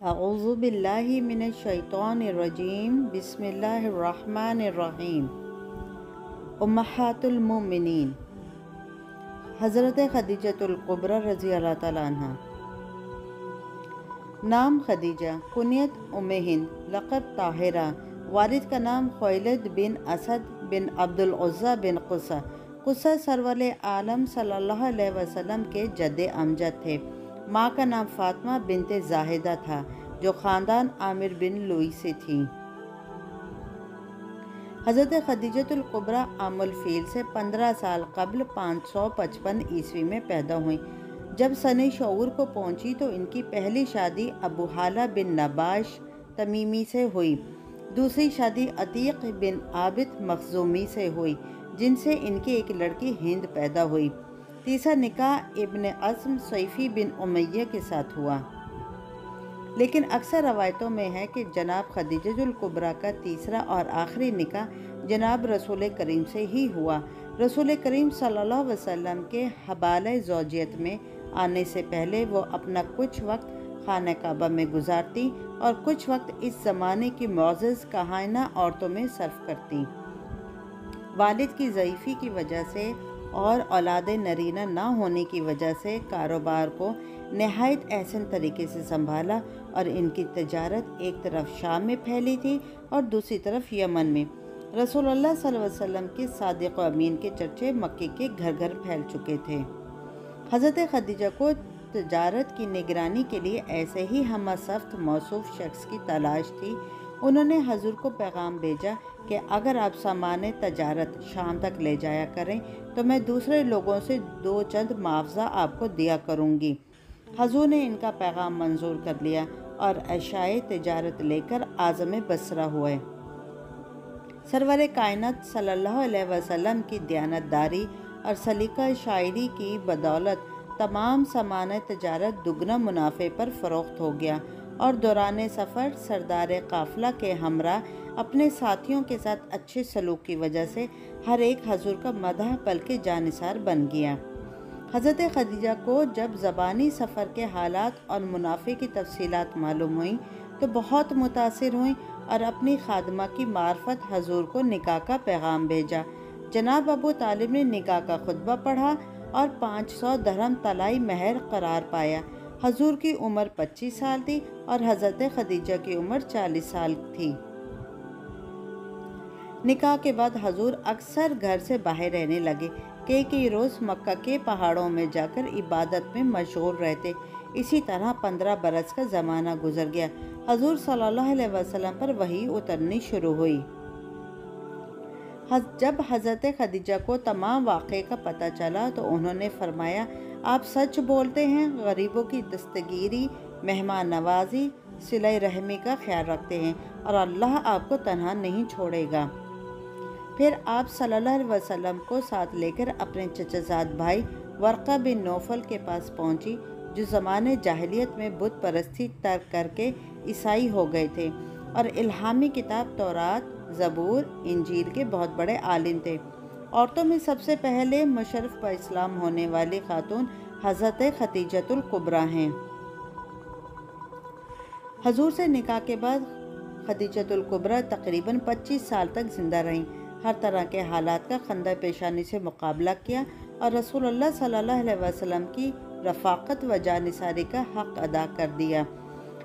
अऊज़ु बिल्लाहि मिनश शैतानिर रजीम बिस्मिल्लाहिर रहमानिर रहीम। उम्महातुल मोमिनीन हज़रत खदीजतुल कुबरा रज़ी अल्लाह ताला अन्हा। नाम खदीजा, कुनियत उम्मे हिंद, लक़ब ताहिरा। वालिद का नाम खुवैलिद बिन असद बिन अब्दुल उज़्ज़ा बिन क़ुसा। क़ुसा सरवरे आलम सल्लल्लाहु अलैहि वसल्लम के जद्दे अमजद थे। माँ का नाम फ़ातिमा बिनते ज़ाहिदा था, जो ख़ानदान आमिर बिन लुई से थी। हज़रत खदीजतुल कुबरा आमुल फ़ील से 15 साल कबल 555 ईस्वी में पैदा हुई। जब सने शऊर को पहुंची तो इनकी पहली शादी अबू हाला बिन नबाश तमीमी से हुई। दूसरी शादी अतीक बिन आबिद मखजूमी से हुई, जिनसे इनकी एक लड़की हिंद पैदा हुई। तीसरा निकाह इब्न अस्म सैफ़ी बिन उमैया के साथ हुआ। लेकिन अक्सर रवायतों में है कि जनाब खदीजतुल कुबरा का तीसरा और आखिरी निकाह जनाब रसूल करीम से ही हुआ। रसूल करीम सल्लल्लाहु अलैहि वसल्लम के हवाले ज़ौजियत में आने से पहले वो अपना कुछ वक्त खाना काबा में गुजारती और कुछ वक्त इस ज़माने की मुअज़्ज़ज़ कहाना औरतों में सर्फ करती। वालिद की ज़ईफ़ी की वजह से और औलाद नरीना ना होने की वजह से कारोबार को नहायत एहसन तरीके से संभाला और इनकी तजारत एक तरफ शाम में फैली थी और दूसरी तरफ यमन में। रसूलुल्लाह सल्लल्लाहु अलैहि वसल्लम के सादिक़ व अमीन के चर्चे मक्के के घर घर फैल चुके थे। हज़रत खदीजा को तजारत की निगरानी के लिए ऐसे ही हमसफ़्त मौसूफ़ शख्स की तलाश थी। उन्होंने हजूर को पैगाम भेजा कि अगर आप सामान तजारत शाम तक ले जाया करें तो मैं दूसरे लोगों से 2 चंद मुआवजा आपको दिया करूँगी। हजूर ने इनका पैगाम मंजूर कर लिया और अशाए तजारत लेकर आज़म बसरा हुए। सरवर कायनात सल्लल्लाहु अलैहि वसल्लम की दयानतदारी और सलीका शायरी की बदौलत तमाम सामान तजारत दुगना मुनाफे पर फ़रोख्त हो गया और दौरान सफ़र सरदार काफ़िला के हमरा अपने साथियों के साथ अच्छे सलूक की वजह से हर एक हजूर का मदह पल के जानिसार बन गया। हज़रत खदीजा को जब ज़बानी सफ़र के हालात और मुनाफे की तफसीलात मालूम हुई तो बहुत मुतासिर हुई और अपनी खादमा की मार्फत हजूर को निकाह का पैगाम भेजा। जनाब अबू तालिब ने निकाह का खुतबा पढ़ा और 500 दरहम तलाई महर करार पाया। हजूर की उम्र 25 साल थी और हज़रत खदीजा की उम्र 40 साल थी। निकाह के बाद हजूर अक्सर घर से बाहर रहने लगे। कई रोज़ मक्का के पहाड़ों में जाकर इबादत में मशगूल रहते। इसी तरह 15 बरस का ज़माना गुजर गया। हजूर सल्लल्लाहु अलैहि वसल्लम पर वही उतरनी शुरू हुई। जब हज़रत खदीजा को तमाम वाक़े का पता चला तो उन्होंने फरमाया, आप सच बोलते हैं, गरीबों की दस्तगीरी, मेहमान नवाजी, सिले रहमी का ख्याल रखते हैं और अल्लाह आपको तन्हा नहीं छोड़ेगा। फिर आप सल्लल्लाहु अलैहि वसल्लम को साथ लेकर अपने चचाजाद भाई वर्क़ा बिन नौफल के पास पहुंची, जो ज़माने जाहिलियत में बुत परस्ती तर्क करके ईसाई हो गए थे और इल्हामी किताब तौरात, ज़बूर, इंजील के बहुत बड़े आलिम थे। औरतों में सबसे पहले मुशर्रफ ब इस्लाम होने वाली खातून हज़रत खदीजतुल कुबरा हैं। हजूर से निकाह के बाद खदीजतुल कुबरा तकरीबन 25 साल तक ज़िंदा रहीं। हर तरह के हालात का खंदा पेशानी से मुकाबला किया और रसूलुल्लाह सल्लल्लाहु अलैहि वसल्लम की रफ़ाक़त व जानिसारी का हक़ अदा कर दिया।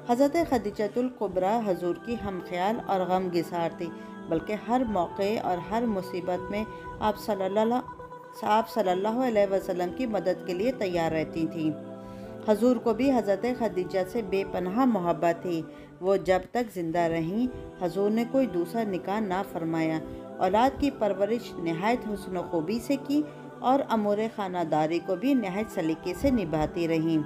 हज़रत खदीजतुल कुबरा हजूर की हम ख्याल और गम गुज़ार थी, बल्कि हर मौके और हर मुसीबत में आप सल्लल्लाहु अलैहि वसल्लम की मदद के लिए तैयार रहती थीं। हजूर को भी हज़रत खदीजा से बेपनाह मोहब्बत थी। वो जब तक ज़िंदा रहीं हजूर ने कोई दूसरा निकाह ना फरमाया। औलाद की परवरिश नहायत हुस्न खूबी से की और अमूर खानादारी को भी नहायत सलीके से निभाती रहीं।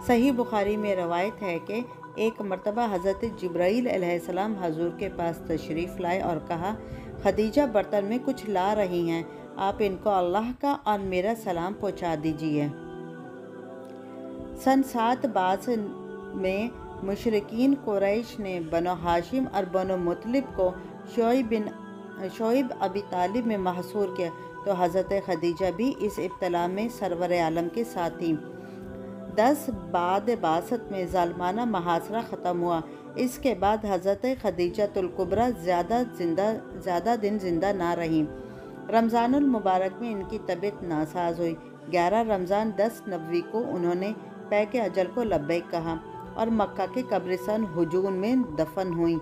सही बुखारी में रवायत है कि एक मरतबा हज़रत जिब्राईल अलैहिस्सलाम हजूर के पास तशरीफ़ लाए और कहा, खदीजा बर्तन में कुछ ला रही हैं, आप इनको अल्लाह का और मेरा सलाम पहुँचा दीजिए। सन 7 बास में मुशरिकीन कुरैश ने बनो हाशिम और बनो मुतलिब को शोइब अबी तालिब में महसूर किया तो हज़रत खदीजा भी इस इब्तला में सरवर आलम के साथ थी। 10 बाद बासत में ज़ालमाना महासरा ख़त्म हुआ। इसके बाद हज़रत खदीजतुल कुबरा ज़्यादा दिन ज़िंदा ना रहीं। रमज़ानुल मुबारक में इनकी तबीयत नासाज हुई। 11 रमज़ान 10 नबवी को उन्होंने पैक अजल को लब्बैक कहा और मक्का के कब्रिस्तान हुजून में दफन हुई।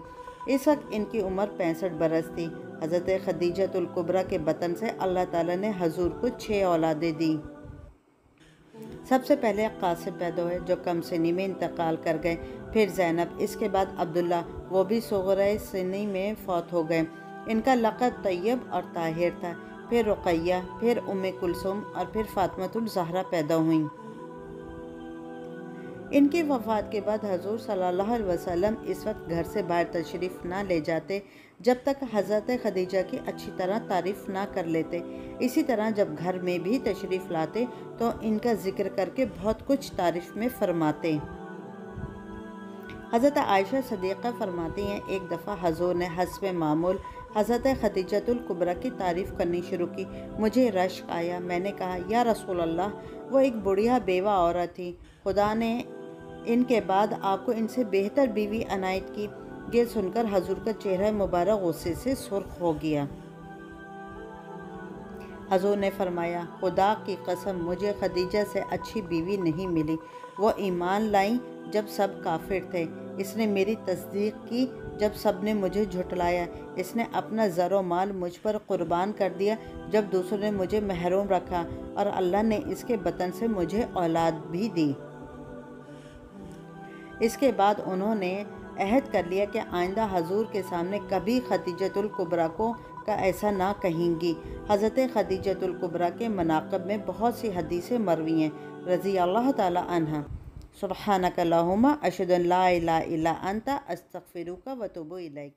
इस वक्त इनकी उम्र 65 बरस थी। हज़रत खदीजतुल कुबरा के बतन से अल्लाह ताला ने हजूर को 6 औलादें दी। सबसे पहले कासिम पैदा हुए जो कम सिनी में इंतकाल कर गए, फिर ज़ैनब, इसके बाद अब्दुल्ला, वो भी सुग़रा सिनी में फौत हो गए। इनका लक़ब तैयब और ताहिर था। फिर रुक़ैया, फिर उम्मे कुलसूम और फिर फ़ातिमतुल ज़हरा पैदा हुईं। इनकी वफ़ात के बाद हजूर सल्लल्लाहु अलैहि वसल्लम इस वक्त घर से बाहर तशरीफ़ ना ले जाते जब तक हज़रत खदीजा की अच्छी तरह तारीफ़ ना कर लेते। इसी तरह जब घर में भी तशरीफ़ लाते तो इनका ज़िक्र करके बहुत कुछ तारीफ़ में फ़रमाते। हज़रत आयशा सदीक़ा फ़रमाती हैं, एक दफ़ा हजूर ने हस्ब मामूल हज़रत खदीजतुल कुबरा की तारीफ़ करनी शुरू की। मुझे रश्क आया। मैंने कहा, या रसूल अल्लाह, वो एक बुढ़िया बेवा औरत थी। खुदा ने इनके बाद आपको इनसे बेहतर बीवी अनायत की। ये सुनकर हजूर का चेहरा मुबारक गुस्से से सुर्ख हो गया। हजूर ने फरमाया, खुदा की कसम, मुझे खदीजा से अच्छी बीवी नहीं मिली। वो ईमान लाई जब सब काफिर थे। इसने मेरी तस्दीक की जब सब ने मुझे झुटलाया। इसने अपना ज़रो माल मुझ पर कुर्बान कर दिया जब दूसरों ने मुझे महरूम रखा, और अल्लाह ने इसके बतन से मुझे औलाद भी दी। इसके बाद उन्होंने अहद कर लिया कि आइंदा हजूर के सामने कभी खदीजतुल कुबरा को का ऐसा ना कहेंगी। हज़रत खदीजतुल कुबरा के मनाक़िब में बहुत सी हदीसें मरवी हैं। रज़ी अल्लाह ताला अन्हा। सुब्हानक अल्लाहुम्मा अशहदु अन ला इलाहा इल्ला अंता अस्तग़फिरुका व अतूबु इलैक।